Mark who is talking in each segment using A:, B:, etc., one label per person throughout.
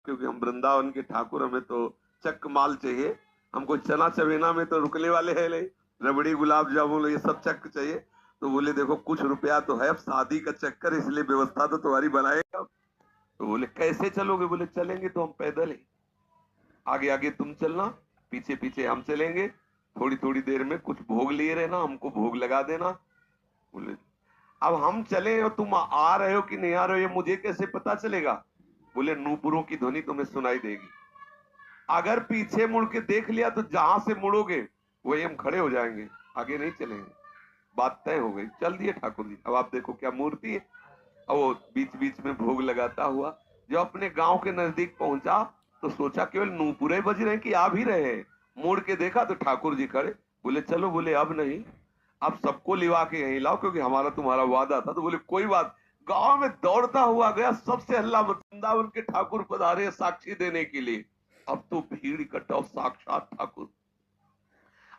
A: क्योंकि हम वृंदावन के ठाकुर, हमें तो चक माल चाहिए, हमको चना चवेना में तो रुकने वाले है नहीं, रबड़ी गुलाब जामुन ये सब चक चाहिए। तो बोले देखो कुछ रुपया तो है, अब शादी का चक्कर, इसलिए व्यवस्था तो तुम्हारी बनाएगा। तो बोले कैसे चलोगे? बोले चलेंगे तो हम पैदल ही, आगे आगे तुम चलना, पीछे पीछे हम चलेंगे, थोड़ी थोड़ी देर में कुछ भोग लिए रहना, हमको भोग लगा देना। बोले अब हम चले और तुम आ रहे हो कि नहीं आ रहे हो ये मुझे कैसे पता चलेगा? बोले नूपुरों की ध्वनि तुम्हें सुनाई देगी, अगर पीछे मुड़ के देख लिया तो जहां से मुड़ोगे वही हम खड़े हो जाएंगे, आगे नहीं चलेंगे। बात तय हो गई, चल दिए ठाकुर जी। अब आप देखो क्या मूर्ति है। और वो बीच बीच में भोग लगाता हुआ जब अपने गांव के नजदीक पहुंचा तो सोचा केवल नूपुरे बज रहे कि आ भी रहे हैं, मुड़ के देखा तो ठाकुर जी खड़े। बोले चलो, बोले अब नहीं, अब सबको लिवा के यहीं लाओ क्योंकि हमारा तुम्हारा वादा था। तो बोले कोई बात। गांव में दौड़ता हुआ गया, सबसे हल्ला वृंदावन के ठाकुर पधारे साक्षी देने के लिए। अब तो भीड़ इकट्ठा, और साक्षात ठाकुर।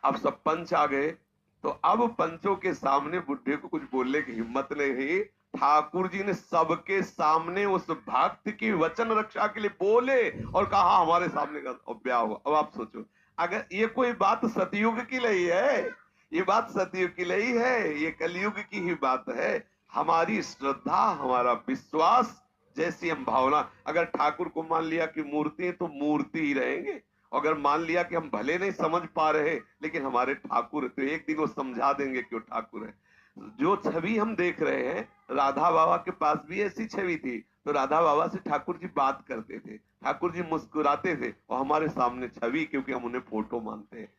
A: अब सब पंच आ गए, तो अब पंचों के सामने बुढ़े को कुछ बोलने की हिम्मत नहीं रही। ठाकुर जी ने सबके सामने उस भक्त की वचन रक्षा के लिए बोले और कहा हमारे सामने का ब्याह हुआ। अब आप सोचो, अगर ये कोई बात सतयुग की नहीं है, ये बात सतयुग की नहीं है, ये कलयुग की ही बात है। हमारी श्रद्धा, हमारा विश्वास, जैसी हम भावना, अगर ठाकुर को मान लिया कि मूर्ति है तो मूर्ति ही रहेंगे। अगर मान लिया कि हम भले नहीं समझ पा रहे लेकिन हमारे ठाकुर है, तो एक दिन वो समझा देंगे कि वो ठाकुर है। जो छवि हम देख रहे हैं, राधा बाबा के पास भी ऐसी छवि थी। तो राधा बाबा से ठाकुर जी बात करते थे, ठाकुर जी मुस्कुराते थे, और हमारे सामने छवि, क्योंकि हम उन्हें फोटो मानते हैं।